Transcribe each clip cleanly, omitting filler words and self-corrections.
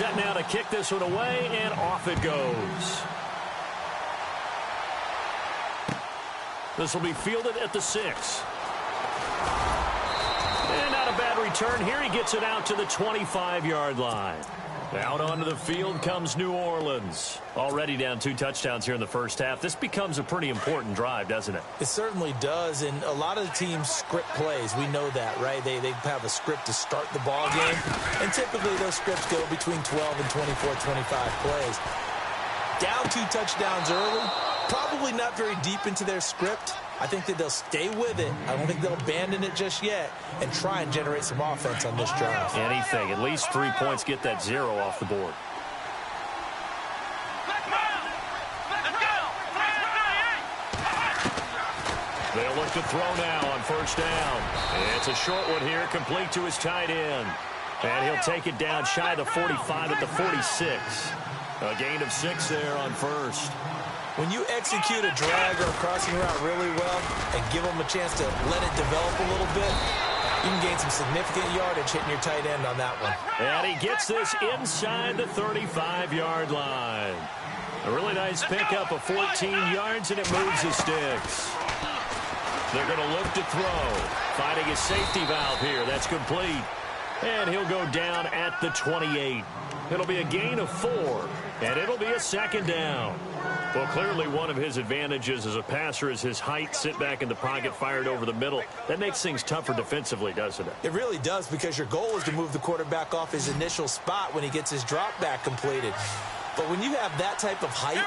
set now to kick this one away, and off it goes. This will be fielded at the 6. And not a bad return here. He gets it out to the 25-yard line. Out onto the field comes New Orleans. Already down 2 touchdowns here in the first half. This becomes a pretty important drive, doesn't it? It certainly does, and a lot of the teams script plays. We know that, right? They have a script to start the ball game, and typically those scripts go between 12 and 24, 25 plays. Down 2 touchdowns early, probably not very deep into their script. I think that they'll stay with it. I don't think they'll abandon it just yet and try and generate some offense on this drive. Anything. At least 3 points, get that 0 off the board. They'll look to throw now on first down. It's a short one here, complete to his tight end. And he'll take it down shy of the 45 at the 46. A gain of 6 there on first. When you execute a drag or a crossing route really well and give them a chance to let it develop a little bit, you can gain some significant yardage hitting your tight end on that one. And he gets this inside the 35-yard line. A really nice pickup of 14 yards, and it moves the sticks. They're going to look to throw. Finding a safety valve here. That's complete. And he'll go down at the 28. It'll be a gain of 4, and it'll be a second down. Well, clearly one of his advantages as a passer is his height, sit back in the pocket, fired over the middle. That makes things tougher defensively, doesn't it? It really does, because your goal is to move the quarterback off his initial spot when he gets his drop back completed. But when you have that type of height,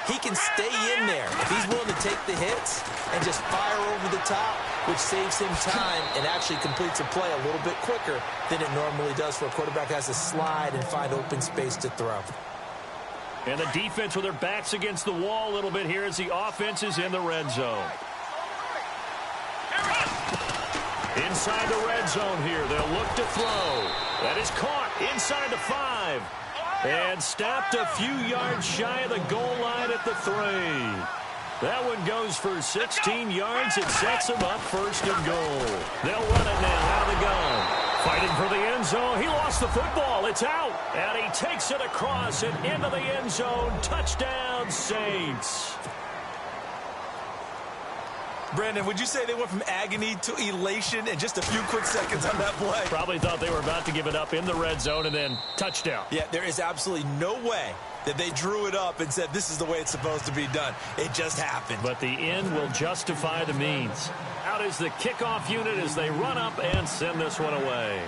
he can stay in there. If he's willing to take the hits and just fire over the top, which saves him time and actually completes a play a little bit quicker than it normally does for a quarterback who has to slide and find open space to throw. And the defense with their backs against the wall a little bit here as the offense is in the red zone. Inside the red zone here, they'll look to throw. That is caught inside the 5. And stopped a few yards shy of the goal line at the 3. That one goes for 16 yards. It sets him up first and goal. They'll run it now out of the gun. Fighting for the end zone. He lost the football. It's out. And he takes it across and into the end zone. Touchdown, Saints. Brandon, would you say they went from agony to elation in just a few quick seconds on that play? Probably thought they were about to give it up in the red zone and then touchdown. Yeah, there is absolutely no way that they drew it up and said this is the way it's supposed to be done. It just happened. But the end will justify the means. Out is the kickoff unit as they run up and send this one away.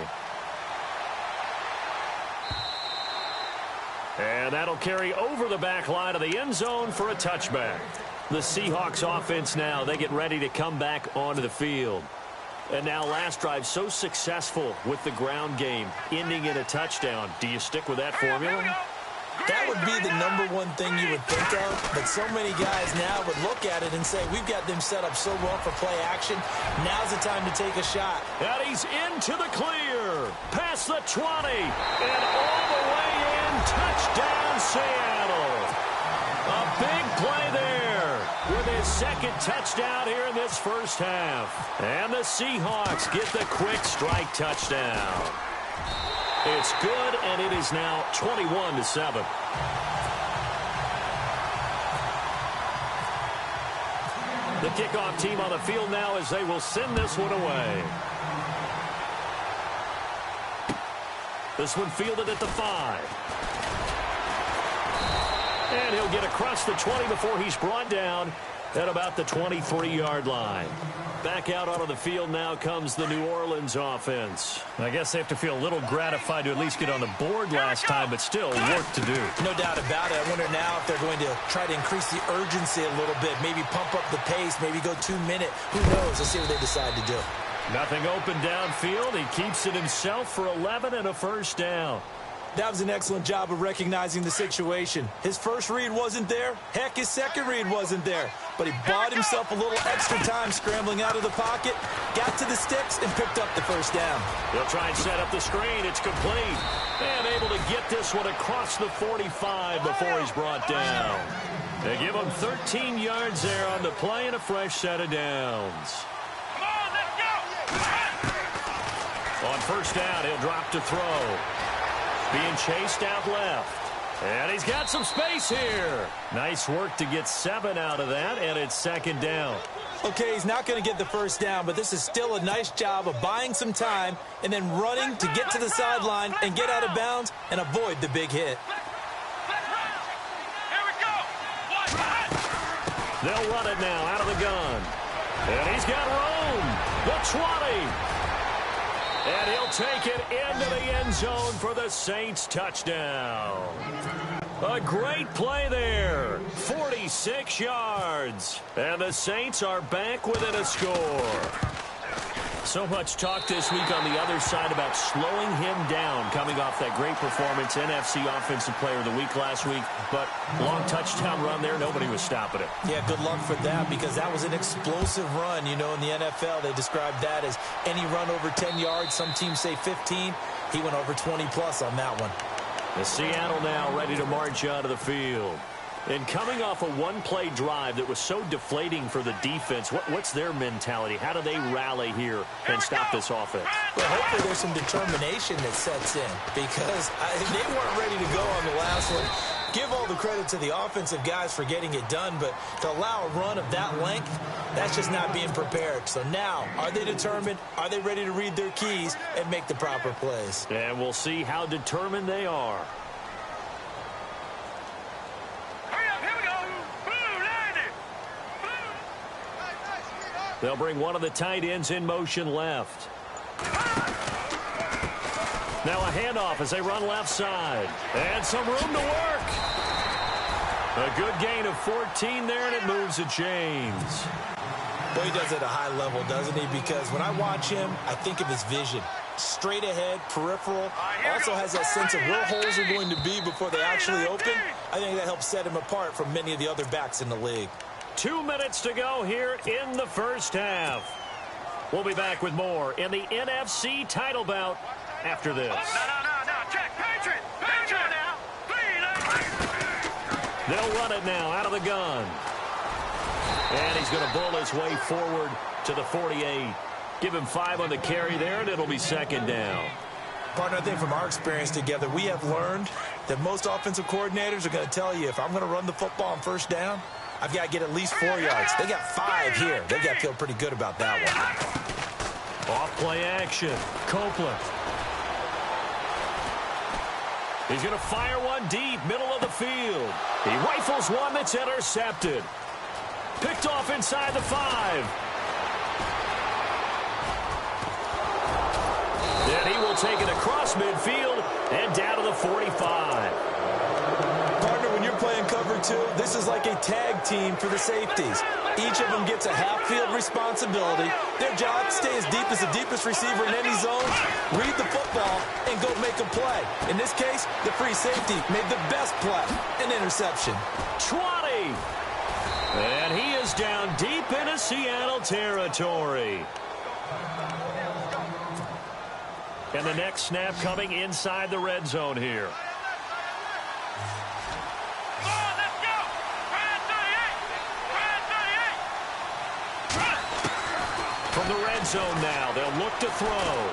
And that'll carry over the back line of the end zone for a touchback. The Seahawks offense now, they get ready to come back onto the field. And now last drive so successful with the ground game, ending in a touchdown. Do you stick with that formula? That would be the #1 thing you would think of, but so many guys now would look at it and say, we've got them set up so well for play action. Now's the time to take a shot. And he's into the clear. Past the 20. And all the way in. Touchdown, Seattle. A big play there with his second touchdown here in this first half. And the Seahawks get the quick strike touchdown. It's good, and it is now 21-7. The kickoff team on the field now as they will send this one away. This one fielded at the 5. And he'll get across the 20 before he's brought down at about the 23-yard line. Back out onto the field now comes the New Orleans offense. I guess they have to feel a little gratified to at least get on the board last time, but still work to do. No doubt about it. I wonder now if they're going to try to increase the urgency a little bit, maybe pump up the pace, maybe go 2-minute. Who knows? Let's see what they decide to do. Nothing open downfield. He keeps it himself for 11 and a first down. That was an excellent job of recognizing the situation. His first read wasn't there. Heck, his second read wasn't there. But he bought himself a little extra time scrambling out of the pocket, got to the sticks, and picked up the first down. They'll try and set up the screen. It's complete. And able to get this one across the 45 before he's brought down. They give him 13 yards there on the play and a fresh set of downs. Come on, let's go! On first down, he'll drop to throw. Being chased out left. And he's got some space here. Nice work to get 7 out of that, and it's second down. Okay, he's not going to get the first down, but this is still a nice job of buying some time and then running to get to the sideline and get out of bounds and avoid the big hit. They'll run it now out of the gun. And he's got room. The 20. And he'll take it into the end zone for the Saints touchdown. A great play there. 46 yards. And the Saints are back within a score. So much talk this week on the other side about slowing him down coming off that great performance, NFC Offensive Player of the Week last week. But long touchdown run there, nobody was stopping it. Yeah, good luck for that because that was an explosive run. You know, in the NFL, they described that as any run over 10 yards. Some teams say 15. He went over 20-plus on that one. The Seattle now ready to march out of the field. And coming off a one-play drive that was so deflating for the defense, what's their mentality? How do they rally here and stop this offense? Well, hopefully there's some determination that sets in because they weren't ready to go on the last one. Give all the credit to the offensive guys for getting it done, but to allow a run of that length, that's just not being prepared. So now, are they determined? Are they ready to read their keys and make the proper plays? And we'll see how determined they are. They'll bring one of the tight ends in motion left. Now a handoff as they run left side. And some room to work. A good gain of 14 there, and it moves the chains. Well, he does it at a high level, doesn't he? Because when I watch him, I think of his vision. Straight ahead, peripheral. Also has that sense of where holes are going to be before they actually open. I think that helps set him apart from many of the other backs in the league. 2 minutes to go here in the first half. We'll be back with more in the NFC title bout after this. No. Check. Patriot now. They'll run it now out of the gun. And he's going to bull his way forward to the 48. Give him 5 on the carry there, and it'll be second down. Partner, I think from our experience together, we have learned that most offensive coordinators are going to tell you, if I'm going to run the football on first down, I've got to get at least 4 yards. They got 5 here. They got to feel pretty good about that one. Off-play action. Copeland. He's going to fire one deep, middle of the field. He rifles one that's intercepted. Picked off inside the 5. And he will take it across midfield and down to the 45. Partner, when you're playing cover 2, this is like a tag team for the safeties. Each of them gets a half-field responsibility. Their job, stay as deep as the deepest receiver in any zone, read the football, and go make a play. In this case, the free safety made the best play, an interception. 20! And he is down deep into Seattle territory. And the next snap coming inside the red zone here. From the red zone now, they'll look to throw.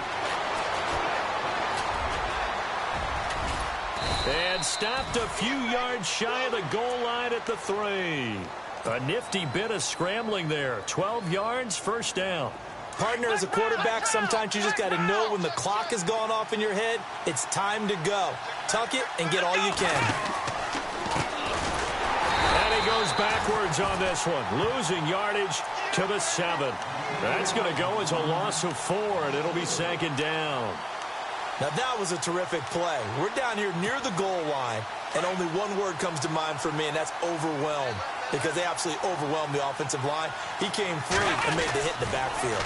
And stopped a few yards shy of the goal line at the 3. A nifty bit of scrambling there. 12 yards, first down. Partner, as a quarterback, sometimes you just got to know when the clock has gone off in your head, it's time to go. Tuck it and get all you can. And he goes backwards on this one, losing yardage to the 7. That's going to go as a loss of 4, and it'll be second down. Now, that was a terrific play. We're down here near the goal line, and only one word comes to mind for me, and that's overwhelmed, because they absolutely overwhelmed the offensive line. He came free and made the hit in the backfield.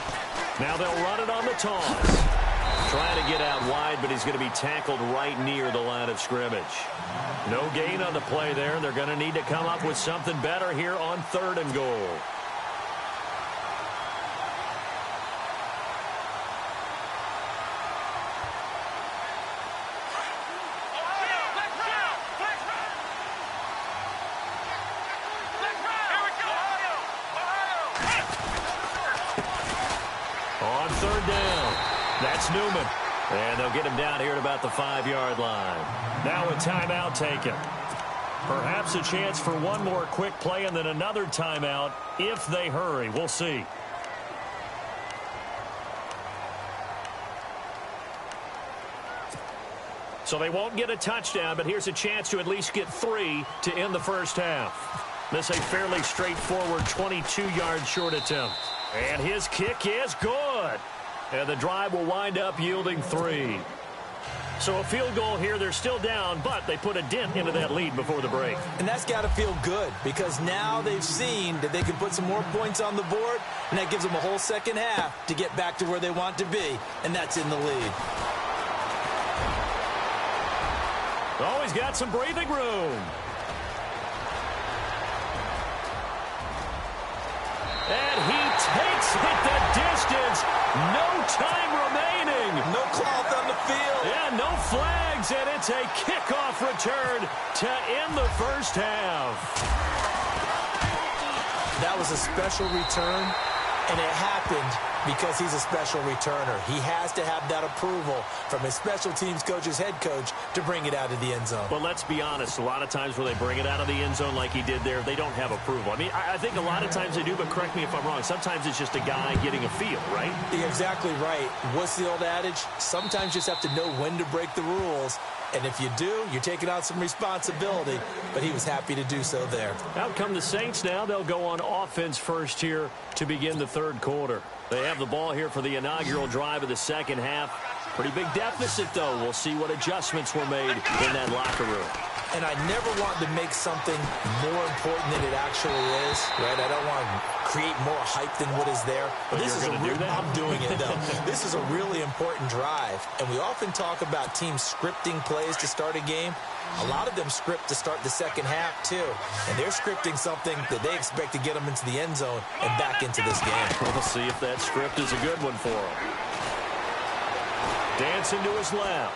Now they'll run it on the toss. Trying to get out wide, but he's going to be tackled right near the line of scrimmage. No gain on the play there. They're going to need to come up with something better here on 3rd and goal. On 3rd down, that's Newman. And they'll get him down here at about the 5-yard line. Now a timeout taken. Perhaps a chance for one more quick play and then another timeout if they hurry. We'll see. So they won't get a touchdown, but here's a chance to at least get 3 to end the first half. This is a fairly straightforward 22-yard short attempt. And his kick is good. And the drive will wind up yielding 3. So a field goal here. They're still down, but they put a dent into that lead before the break. And that's got to feel good because now they've seen that they can put some more points on the board, and that gives them a whole second half to get back to where they want to be, and that's in the lead. Oh, he's got some breathing room. And he takes it the distance. No time remaining. No cloth on the field. Yeah, no flags, and it's a kickoff return to end the first half. That was a special return, and it happened because he's a special returner. He has to have that approval from his special teams coach's head coach to bring it out of the end zone. Well, let's be honest. A lot of times when they bring it out of the end zone like he did there, they don't have approval. I mean, I think a lot of times they do, but correct me if I'm wrong. Sometimes it's just a guy getting a feel, right? You're exactly right. What's the old adage? Sometimes you just have to know when to break the rules. And if you do, you're taking on some responsibility. But he was happy to do so there. Out come the Saints now. They'll go on offense first here to begin the third quarter. They have the ball here for the inaugural drive of the second half. Pretty big deficit, though. We'll see what adjustments were made in that locker room. And I never want to make something more important than it actually is, right? I don't want to create more hype than what is there. But this is I'm doing it, though. This is a really important drive. And we often talk about teams scripting plays to start a game. A lot of them script to start the second half, too. And they're scripting something that they expect to get them into the end zone and back into this game. We'll see if that script is a good one for them. Dancing to his left.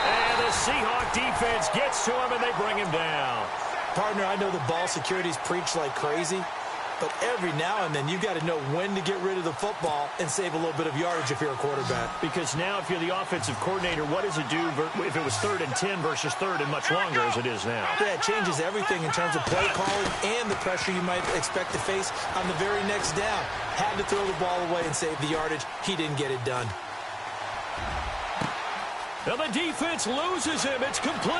And the Seahawk defense gets to him, and they bring him down. Partner, I know the ball security's preached like crazy, but every now and then you've got to know when to get rid of the football and save a little bit of yardage if you're a quarterback. Because now if you're the offensive coordinator, what does it do if it was 3rd and 10 versus 3rd and much longer as it is now? Yeah, it changes everything in terms of play calling and the pressure you might expect to face on the very next down. Had to throw the ball away and save the yardage. He didn't get it done. Now the defense loses him. It's complete.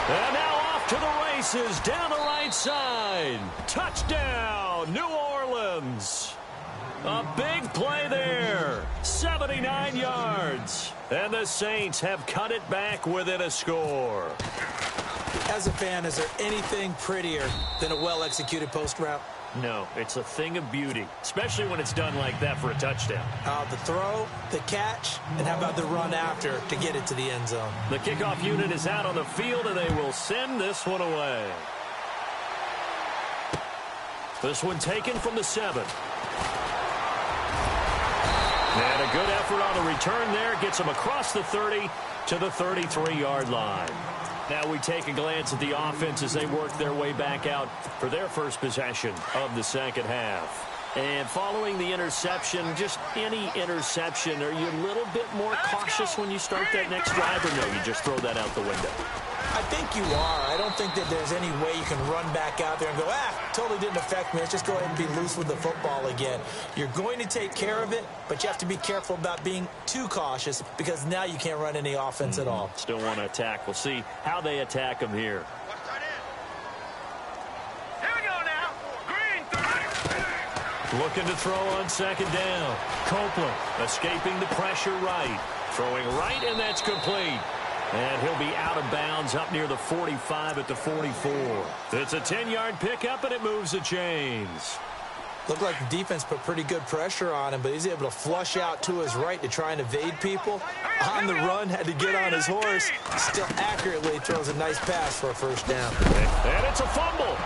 And now off to the races down the right side. Touchdown, New Orleans. A big play there. 79 yards. And the Saints have cut it back within a score. As a fan, is there anything prettier than a well-executed post route? No, it's a thing of beauty, especially when it's done like that for a touchdown. The throw, the catch, and how about the run after to get it to the end zone? The kickoff unit is out on the field, and they will send this one away. This one taken from the 7. And a good effort on the return there. Gets them across the 30 to the 33-yard line. Now we take a glance at the offense as they work their way back out for their first possession of the second half. And following the interception, just any interception, are you a little bit more cautious when you start that next drive, or no, you just throw that out the window? I think you are. I don't think that there's any way you can run back out there and go, totally didn't affect me. Let's just go ahead and be loose with the football again. You're going to take care of it, but you have to be careful about being too cautious because now you can't run any offense at all. Still want to attack. We'll see how they attack them here. Here we go now. Green 3. Looking to throw on second down. Copeland escaping the pressure right. Throwing right, and that's complete. And he'll be out of bounds up near the 45 at the 44. It's a 10-yard pickup, and it moves the chains. Looked like the defense put pretty good pressure on him, but he's able to flush out to his right to try and evade people. On the run, had to get on his horse. Still accurately throws a nice pass for a first down. And it's a fumble.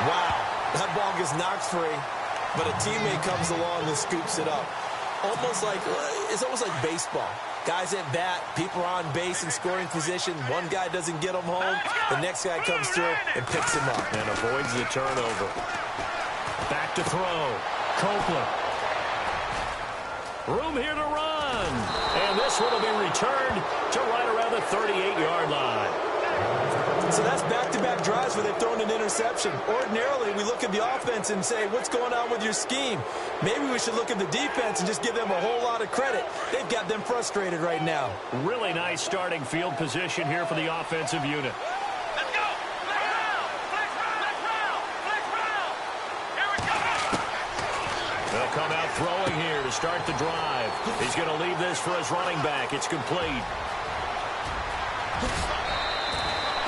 Wow, that ball gets knocked free, but a teammate comes along and scoops it up. It's almost like baseball. Guys at bat, people are on base in scoring position. One guy doesn't get them home. The next guy comes through and picks him up. And avoids the turnover. Back to throw. Copeland. Room here to run. And this one will be returned to right around the 38-yard line. So that's back-to-back drives where they've thrown an interception. Ordinarily, we look at the offense and say, what's going on with your scheme? Maybe we should look at the defense and just give them a whole lot of credit. They've got them frustrated right now. Really nice starting field position here for the offensive unit. Let's go. Flex round. Flex round. Flex round. Here we go. They'll come out throwing here to start the drive. He's going to leave this for his running back. It's complete.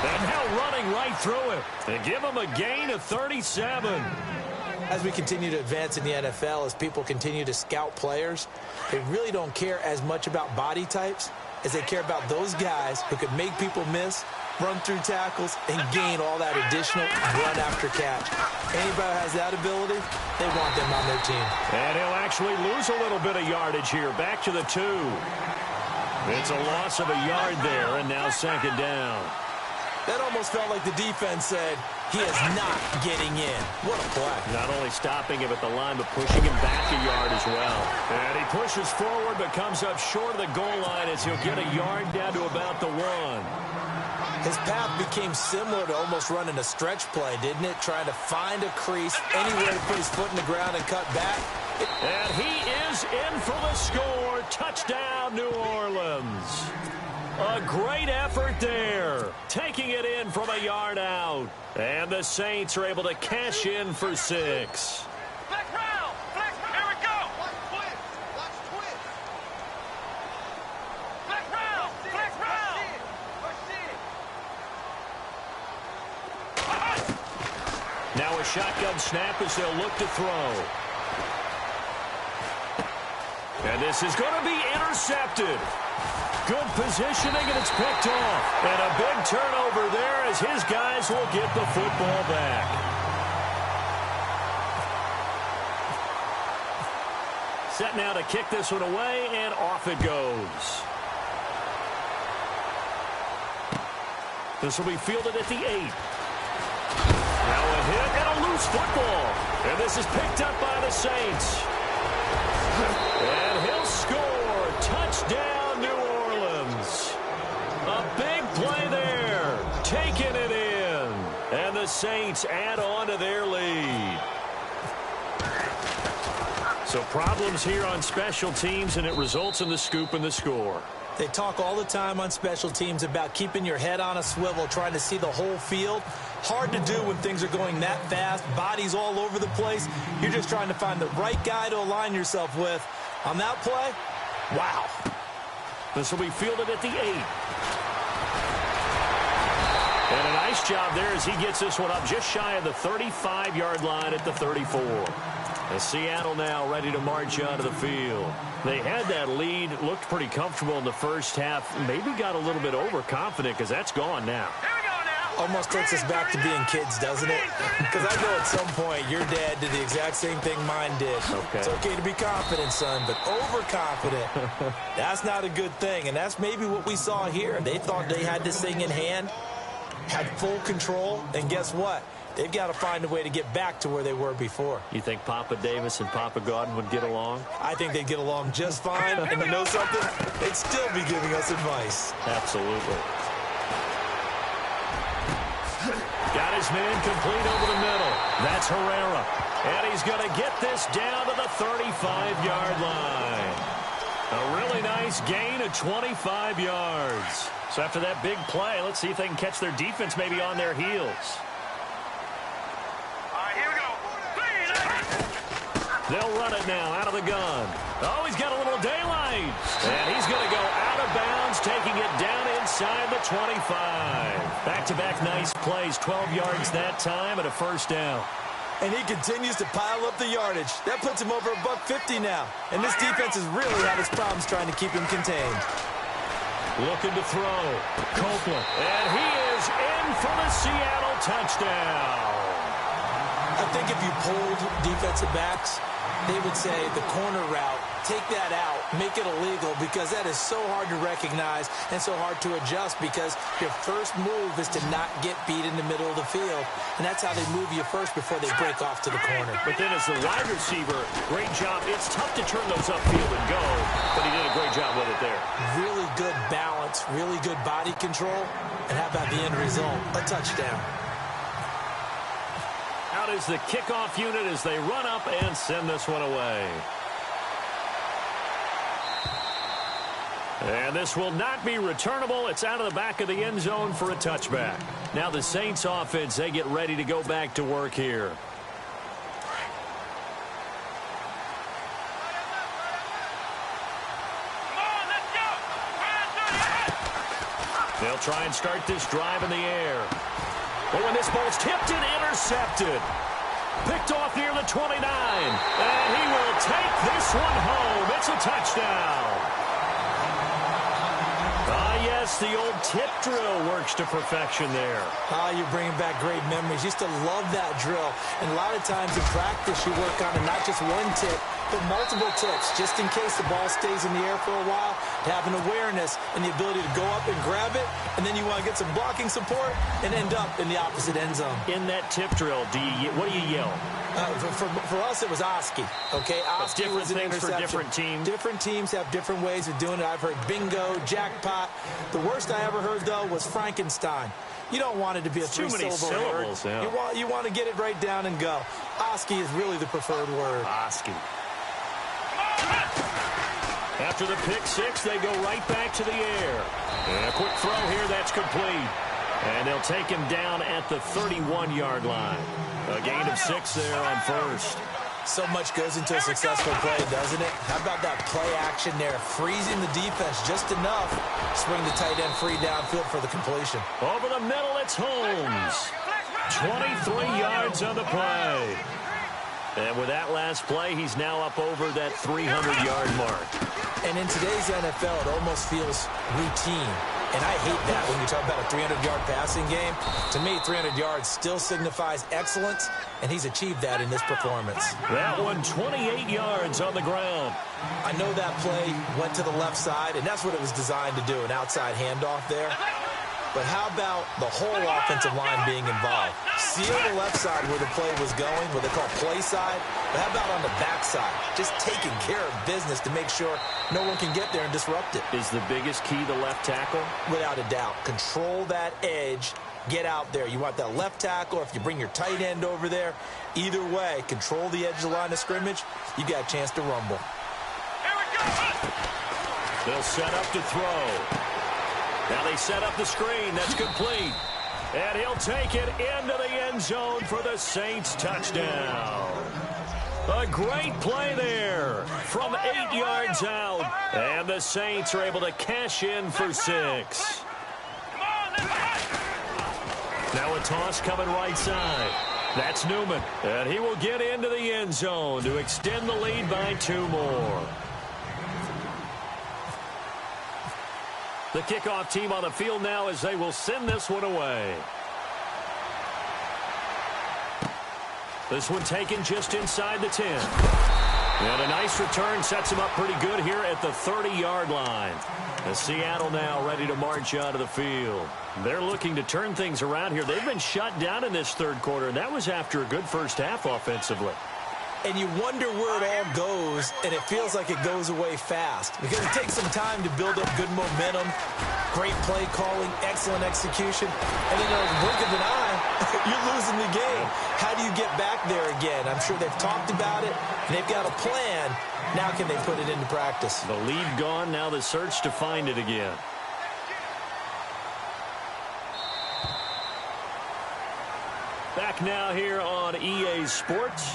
And now running right through it. They give him a gain of 37. As we continue to advance in the NFL, as people continue to scout players, they really don't care as much about body types as they care about those guys who can make people miss, run through tackles, and gain all that additional run after catch. Anybody who has that ability, they want them on their team. And he'll actually lose a little bit of yardage here. Back to the 2. It's a loss of a yard there, and now second down. That almost felt like the defense said, he is not getting in. What a play. Not only stopping him at the line, but pushing him back a yard as well. And he pushes forward, but comes up short of the goal line as he'll get a yard down to about the 1. His path became similar to almost running a stretch play, didn't it? Trying to find a crease, anywhere to put his foot in the ground and cut back. And he is in for the score. Touchdown, New Orleans. A great effort there, taking it in from a yard out. And the Saints are able to cash in for 6. Flex round. Flex. Here we go. Watch twist. Watch twist. Flex round. Flex round. Now a shotgun snap as they'll look to throw. And this is going to be intercepted. Good positioning, and it's picked off. And a big turnover there as his guys will get the football back. Set now to kick this one away, and off it goes. This will be fielded at the 8. Now a hit and a loose football. And this is picked up by the Saints. And he'll score. Touchdown, New Orleans. A big play there. Taking it in. And the Saints add on to their lead. So problems here on special teams, and it results in the scoop and the score. They talk all the time on special teams about keeping your head on a swivel, trying to see the whole field. Hard to do when things are going that fast, bodies all over the place. You're just trying to find the right guy to align yourself with. On that play, wow. This will be fielded at the 8. And a nice job there as he gets this one up just shy of the 35-yard line at the 34. And Seattle now ready to march onto the field. They had that lead, looked pretty comfortable in the first half. Maybe got a little bit overconfident because that's gone now. Here we go now. Almost takes us back to being kids, doesn't it? Because I know at some point your dad did the exact same thing mine did. Okay. It's okay to be confident, son, but overconfident, that's not a good thing. And that's maybe what we saw here. They thought they had this thing in hand, had full control, and guess what? They've got to find a way to get back to where they were before. You think Papa Davis and Papa Godwin would get along? I think they'd get along just fine, and you know something? They'd still be giving us advice. Absolutely. Got his man complete over the middle. That's Herrera. And he's going to get this down to the 35-yard line. A really nice gain of 25 yards. So after that big play, let's see if they can catch their defense maybe on their heels. They'll run it now out of the gun. Oh, he's got a little daylight. And he's going to go out of bounds, taking it down inside the 25. Back-to-back nice plays, 12 yards that time and a first down. And he continues to pile up the yardage. That puts him over $150 now. And this defense has really had its problems trying to keep him contained. Looking to throw. Copeland. And he is in for the Seattle touchdown. I think if you pulled defensive backs, they would say the corner route, take that out, make it illegal, because that is so hard to recognize and so hard to adjust, because your first move is to not get beat in the middle of the field, and that's how they move you first before they break off to the corner. But then as the wide receiver, great job. It's tough to turn those upfield and go, but he did a great job with it there. Really good balance, really good body control, and how about the end result? A touchdown. Out is the kickoff unit as they run up and send this one away. And this will not be returnable. It's out of the back of the end zone for a touchback. Now the Saints offense, they get ready to go back to work here. They'll try and start this drive in the air. But when this ball's tipped and intercepted. Picked off near the 29. And he will take this one home. It's a touchdown. Yes, the old tip drill works to perfection there. You're bringing back great memories. Used to love that drill. And a lot of times in practice, you work on it, not just one tip, but multiple tips, just in case the ball stays in the air for a while, to have an awareness and the ability to go up and grab it, and then you want to get some blocking support and end up in the opposite end zone. In that tip drill, what do you yell? For us, it was Oski. Okay, Oski was an interception. For different teams. Different teams have different ways of doing it. I've heard bingo, jackpot. The worst I ever heard, though, was Frankenstein. You don't want it to be a three-syllable word. Yeah. You want to get it right down and go. Oski is really the preferred word. Oski. After the pick six, they go right back to the air. And a quick throw here, that's complete. And they'll take him down at the 31-yard line. A gain of 6 there on first. So much goes into a successful play, doesn't it? How about that play action there? Freezing the defense just enough. Swing the tight end free downfield for the completion. Over the middle, it's Holmes. 23 yards on the play. And with that last play, he's now up over that 300-yard mark. And in today's NFL, it almost feels routine. And I hate that when you talk about a 300-yard passing game. To me, 300 yards still signifies excellence, and he's achieved that in this performance. That one, 28 yards on the ground. I know that play went to the left side, and that's what it was designed to do, an outside handoff there. But how about the whole offensive line being involved? Seal the left side where the play was going, what they call play side. But how about on the back side? Just taking care of business to make sure no one can get there and disrupt it. Is the biggest key the left tackle? Without a doubt. Control that edge. Get out there. You want that left tackle, or if you bring your tight end over there, either way, control the edge of the line of scrimmage, you got a chance to rumble. They'll set up to throw. Now they set up the screen. That's complete. And he'll take it into the end zone for the Saints touchdown. A great play there from 8 yards out. And the Saints are able to cash in for 6. Now a toss coming right side. That's Newman. And he will get into the end zone to extend the lead by 2 more. The kickoff team on the field now as they will send this one away. This one taken just inside the 10. And a nice return sets him up pretty good here at the 30-yard line. As Seattle now ready to march out of the field. They're looking to turn things around here. They've been shut down in this third quarter, and that was after a good first half offensively. And you wonder where it all goes, and it feels like it goes away fast. Because it takes some time to build up good momentum, great play calling, excellent execution. And then in a blink of an eye, you're losing the game. How do you get back there again? I'm sure they've talked about it, and they've got a plan. Now can they put it into practice? The lead gone, now the search to find it again. Back now here on EA Sports.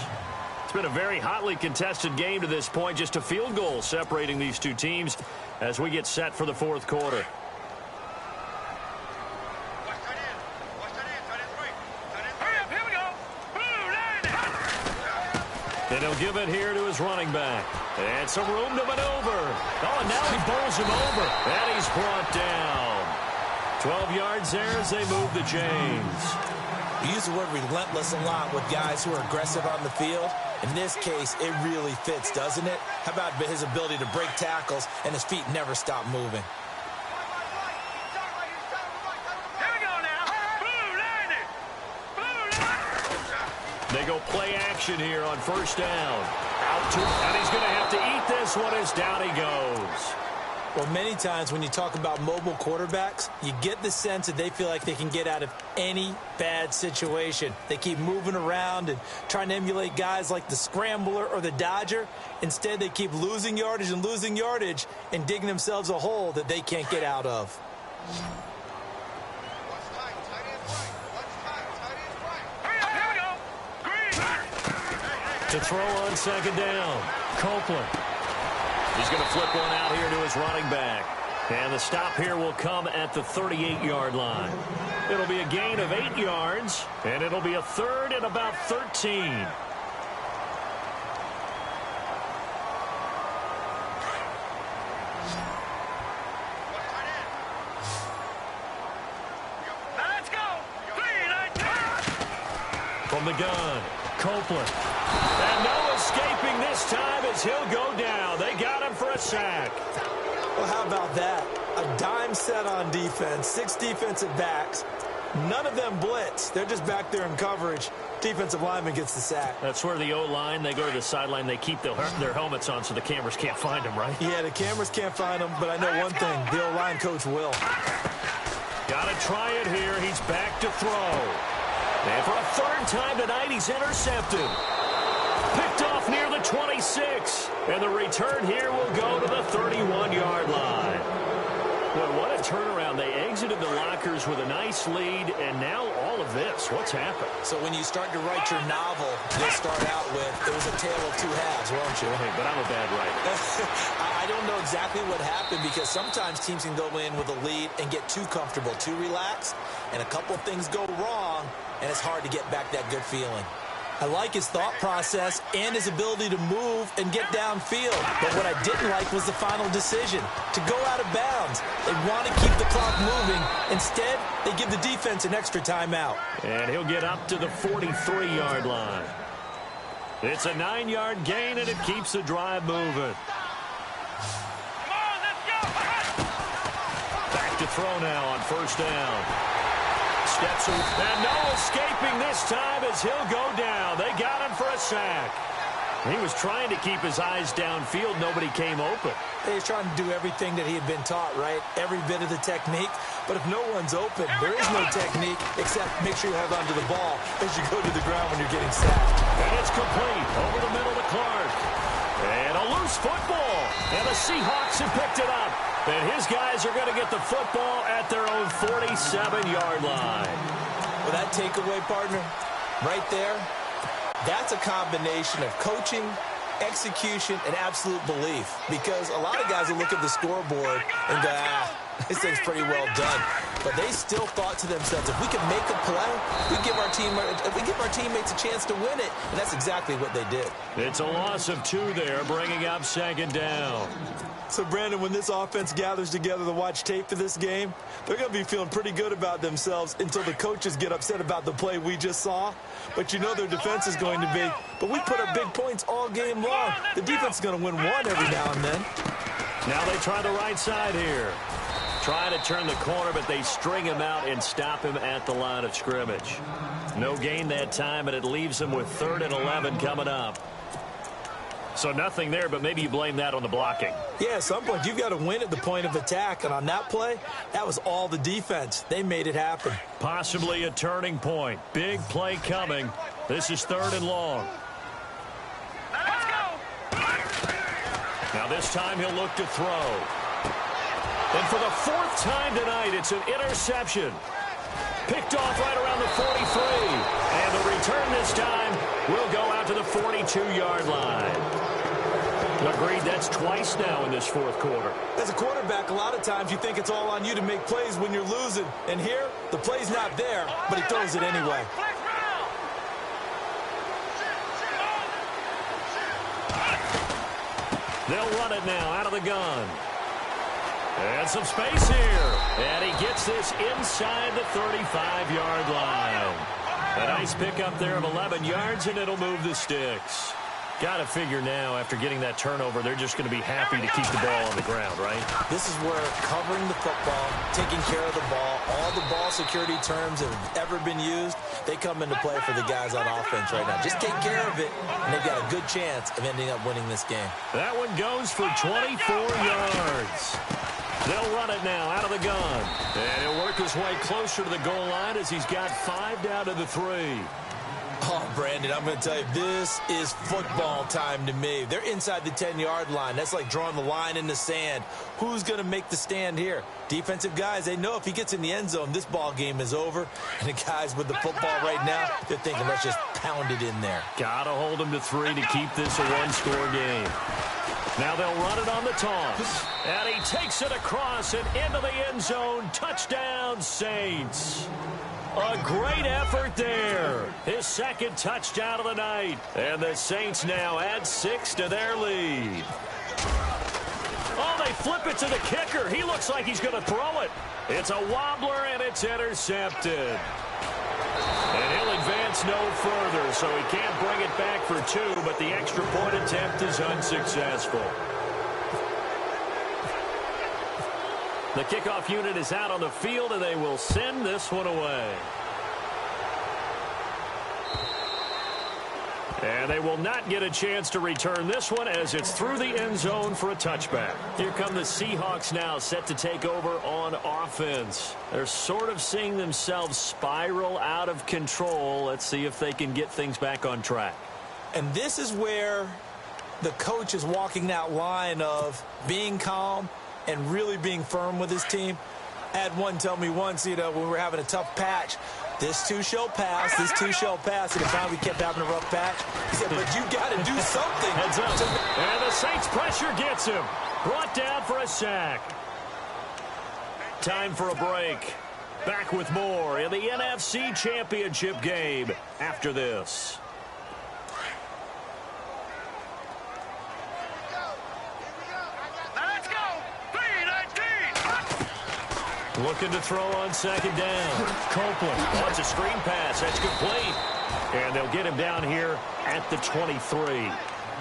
It's been a very hotly contested game to this point. Just a field goal separating these two teams as we get set for the fourth quarter. And he'll give it here to his running back. And some room to maneuver. Oh, and now he bowls him over. And he's brought down. 12 yards there as they move the chains. We use the word relentless a lot with guys who are aggressive on the field. In this case, it really fits, doesn't it? How about his ability to break tackles and his feet never stop moving? Here we go now. Blue line. Blue line. They go play action here on first down. Out to, and he's going to have to eat this one as down he goes. Well, many times when you talk about mobile quarterbacks, you get the sense that they feel like they can get out of any bad situation. They keep moving around and trying to emulate guys like the Scrambler or the Dodger. Instead, they keep losing yardage and digging themselves a hole that they can't get out of. Here we go. Green. To throw on second down, Copeland. He's going to flip one out here to his running back. And the stop here will come at the 38-yard line. It'll be a gain of 8 yards, and it'll be a third and about 13. Let's go. From the gun, Copeland. And no escaping this time as he'll go down. They got him for a sack. Well, how about that? A dime set on defense, 6 defensive backs. None of them blitz. They're just back there in coverage. Defensive lineman gets the sack. That's where the O-line, they go to the sideline, they keep their helmets on so the cameras can't find them, right? Yeah, the cameras can't find them, but I know one thing. The O-line coach will. Got to try it here. He's back to throw. And for a third time tonight, he's intercepted. Picked off near the 26. And the return here will go to the 31-yard line. Boy, what a turnaround. They exited the lockers with a nice lead, and now all of this. What's happened? So when you start to write your novel, you'll start out with, it was a tale of two halves, won't you? Hey, but I'm a bad writer. I don't know exactly what happened because sometimes teams can go in with a lead and get too comfortable, too relaxed, and a couple things go wrong, and it's hard to get back that good feeling. I like his thought process and his ability to move and get downfield. But what I didn't like was the final decision, to go out of bounds. They want to keep the clock moving. Instead, they give the defense an extra timeout. And he'll get up to the 43-yard line. It's a 9-yard gain, and it keeps the drive moving. Come on, let's go. Back to throw now on first down. Steps and no escaping this time as he'll go down. They got him for a sack. He was trying to keep his eyes downfield. Nobody came open. He was trying to do everything that he had been taught, right? Every bit of the technique. But if no one's open, there is no technique except make sure you hold on to the ball as you go to the ground when you're getting sacked. And it's complete over the middle to Clark. And a loose football. And the Seahawks have picked it up. And his guys are going to get the football at their own 47-yard line. Well, that takeaway, partner, right there, that's a combination of coaching, execution, and absolute belief. Because a lot of guys will look at the scoreboard and go, this thing's pretty well done. But they still thought to themselves, if we can make a play, we give our teammates a chance to win it. And that's exactly what they did. It's a loss of 2 there, bringing up second down. So, Brandon, when this offense gathers together to watch tape for this game, they're going to be feeling pretty good about themselves until the coaches get upset about the play we just saw. But you know their defense is going to be, but we put up big points all game long. The defense is going to win one every now and then. Now they try the right side here. Trying to turn the corner, but they string him out and stop him at the line of scrimmage. No gain that time, and it leaves them with 3rd and 11 coming up. So nothing there, but maybe you blame that on the blocking. Yeah, at some point, you've got to win at the point of attack. And on that play, that was all the defense. They made it happen. Possibly a turning point. Big play coming. This is 3rd and long. Let's go. Now this time he'll look to throw. And for the 4th time tonight, it's an interception. Picked off right around the 43. And the return this time will go out to the 42-yard line. Agreed, that's twice now in this 4th quarter. As a quarterback, a lot of times you think it's all on you to make plays when you're losing. And here, the play's not there, but he throws it anyway. They'll run it now out of the gun. And some space here. And he gets this inside the 35-yard line. A nice pickup there of 11 yards, and it'll move the sticks. Got to figure now, after getting that turnover, they're just going to be happy to keep the ball on the ground, right? This is where covering the football, taking care of the ball, all the ball security terms that have ever been used, they come into play for the guys on offense right now. Just take care of it, and they've got a good chance of ending up winning this game. That one goes for 24 yards. They'll run it now out of the gun. And he'll work his way closer to the goal line as he's got 5 down to the 3. Oh, Brandon, I'm going to tell you, this is football time to me. They're inside the 10-yard line. That's like drawing the line in the sand. Who's going to make the stand here? Defensive guys, they know if he gets in the end zone, this ball game is over. And the guys with the football right now, they're thinking, let's just pound it in there. Got to hold him to 3 to keep this a one-score game. Now they'll run it on the toss. And he takes it across and into the end zone. Touchdown, Saints. A great effort there. His second touchdown of the night. And the Saints now add 6 to their lead. Oh, they flip it to the kicker. He looks like he's going to throw it. It's a wobbler, and it's intercepted. And he'll advance no further, so he can't bring it back for 2, but the extra point attempt is unsuccessful. The kickoff unit is out on the field, and they will send this one away. And they will not get a chance to return this one as it's through the end zone for a touchback. Here come the Seahawks now, set to take over on offense. They're sort of seeing themselves spiral out of control. Let's see if they can get things back on track. And this is where the coach is walking that line of being calm and really being firm with his team. I had one tell me once, when we were having a tough patch, this too shall pass, this too shall pass. And finally we kept having a rough patch. He said, but you got to do something. Heads up. And the Saints pressure gets him. Brought down for a sack. Time for a break. Back with more in the NFC Championship game after this. Looking to throw on second down. Copeland wants a screen pass. That's complete. And they'll get him down here at the 23.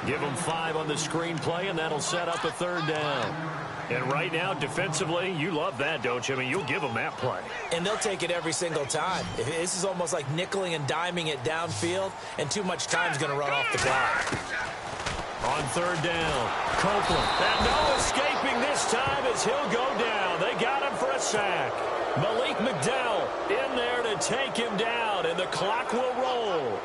Give him 5 on the screen play, and that'll set up a 3rd down. And right now, defensively, you love that, don't you? I mean, you'll give them that play. And they'll take it every single time. This is almost like nickeling and diming it downfield, and too much time's going to run off the clock. On 3rd down, Copeland. And no escaping this time as he'll go down. They got him for a sack. Malik McDowell in there to take him down, and the clock will roll.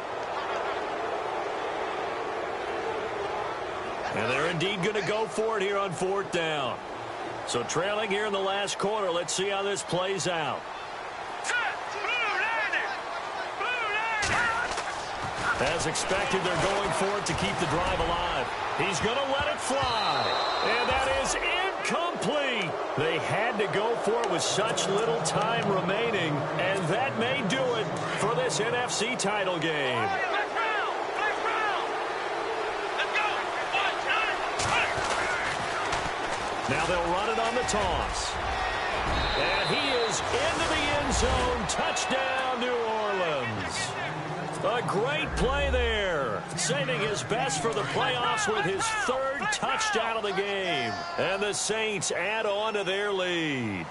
And they're indeed going to go for it here on 4th down. So trailing here in the last quarter, let's see how this plays out. As expected, they're going for it to keep the drive alive. He's going to let it fly. And that is incomplete. They had to go for it with such little time remaining. And that may do it for this NFC title game. Now they'll run it on the toss. And he is into the end zone. Touchdown, New Orleans. A great play there. Saving his best for the playoffs with his 3rd touchdown of the game. And the Saints add on to their lead.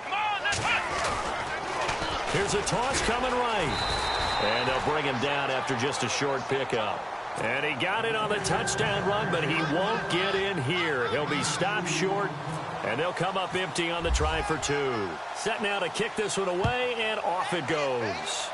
Here's a toss coming right. And they'll bring him down after just a short pickup. And he got it on the touchdown run, but he won't get in here. He'll be stopped short. And they'll come up empty on the try for 2. Set now to kick this one away, and off it goes.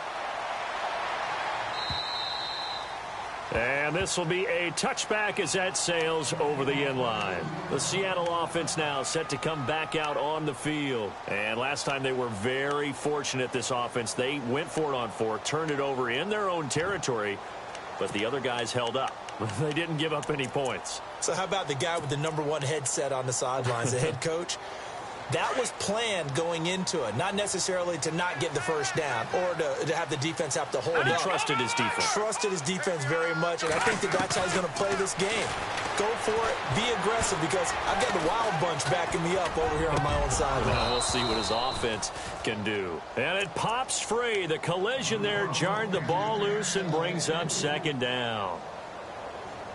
And this will be a touchback as that sails over the end line. The Seattle offense now set to come back out on the field. And last time they were very fortunate, this offense. They went for it on 4, turned it over in their own territory, but the other guys held up. They didn't give up any points. So how about the guy with the #1 headset on the sidelines, the head coach? That was planned going into it, not necessarily to not get the first down or to have the defense have to hold up. He trusted his defense. Trusted his defense very much, and I think that's how he's going to play this game. Go for it, be aggressive, because I've got the wild bunch backing me up over here on my own sideline. Well, we'll see what his offense can do. And it pops free. The collision there jarred the ball loose and brings up 2nd down.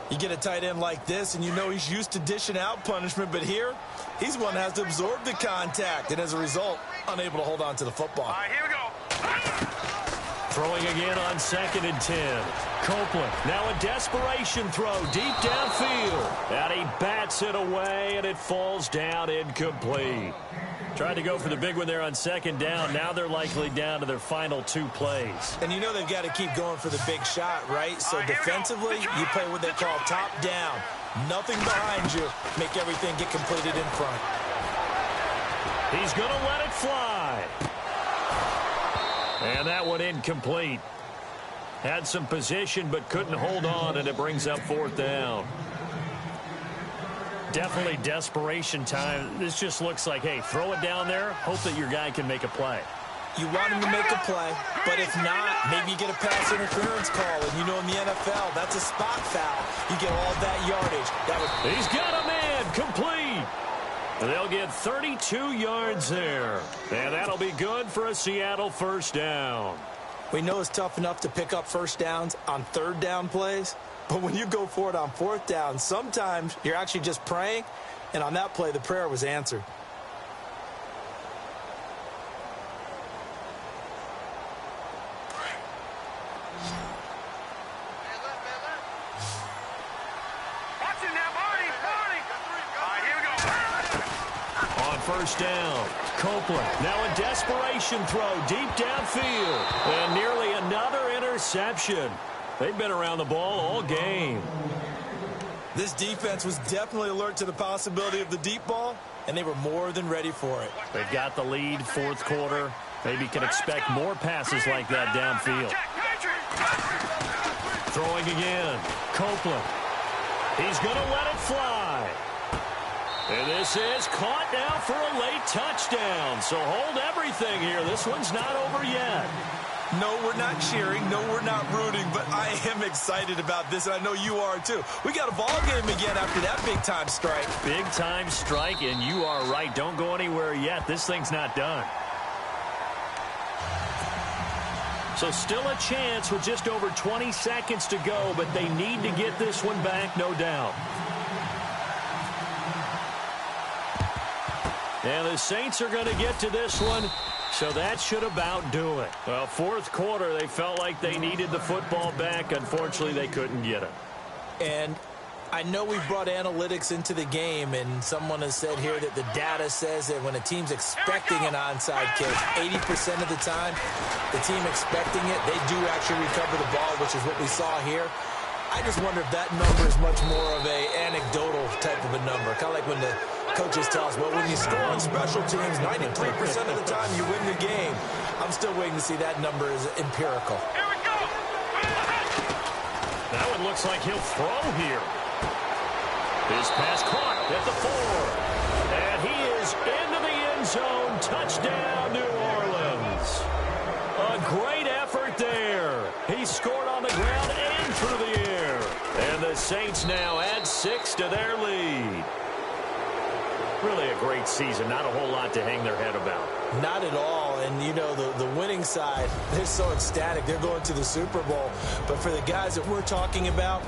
You get a tight end like this, and you know he's used to dishing out punishment, but here, he's one that has to absorb the contact, and as a result, unable to hold on to the football. All right, here we go. Throwing again on 2nd and 10. Copeland, now a desperation throw deep downfield. And he bats it away, and it falls down incomplete. Tried to go for the big one there on 2nd down. Now they're likely down to their final 2 plays. And you know they've got to keep going for the big shot, right? So defensively, you play what they call top down. Nothing behind you. Make everything get completed in front. He's going to let it fly. And that one incomplete. Had some position but couldn't hold on, and it brings up 4th down. Definitely desperation time. This just looks like, hey, throw it down there, hope that your guy can make a play. You want him to make a play, but if not, maybe you get a pass interference call, and you know in the NFL, that's a spot foul. You get all that yardage. He's got a man, complete. They'll get 32 yards there, and that'll be good for a Seattle 1st down. We know it's tough enough to pick up 1st downs on 3rd down plays, but when you go for it on 4th down, sometimes you're actually just praying, and on that play, the prayer was answered. Watching now, Barney. All right, here we go. On 1st down, Copeland, now a desperation throw deep downfield, and nearly another interception. They've been around the ball all game. This defense was definitely alert to the possibility of the deep ball, and they were more than ready for it. They've got the lead, 4th quarter. Maybe can expect more passes like that downfield. Throwing again, Copeland. He's going to let it fly. And this is caught now for a late touchdown. So hold everything here. This one's not over yet. No, we're not cheering. No, we're not rooting. But I am excited about this, and I know you are too. We got a ball game again after that big-time strike. Big-time strike, and you are right. Don't go anywhere yet. This thing's not done. So still a chance with just over 20 seconds to go, but they need to get this one back, no doubt. And the Saints are going to get to this one, so that should about do it. Well, 4th quarter, they felt like they needed the football back. Unfortunately, they couldn't get it. And I know we brought analytics into the game, and someone has said here that the data says that when a team's expecting an onside kick, 80% of the time, the team expecting it, they do actually recover the ball, which is what we saw here. I just wonder if that number is much more of a anecdotal type of a number, kind of like when the coaches tell us, well, when you score on special teams, 93% of the time you win the game. I'm still waiting to see that number is empirical. Here we go. That one looks like he'll throw here. His pass caught at the 4. And he is into the end zone. Touchdown, New Orleans. A great effort there. He scored on the ground and through the air. And the Saints now add 6 to their lead. Really a great season. Not a whole lot to hang their head about. Not at all. And, you know, the winning side, they're so ecstatic. They're going to the Super Bowl. But for the guys that we're talking about,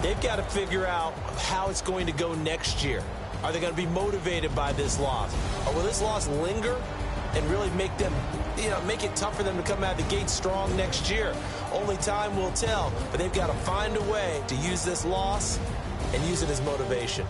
they've got to figure out how it's going to go next year. Are they going to be motivated by this loss? Or will this loss linger and really make them, make it tough for them to come out of the gate strong next year? Only time will tell. But they've got to find a way to use this loss and use it as motivation.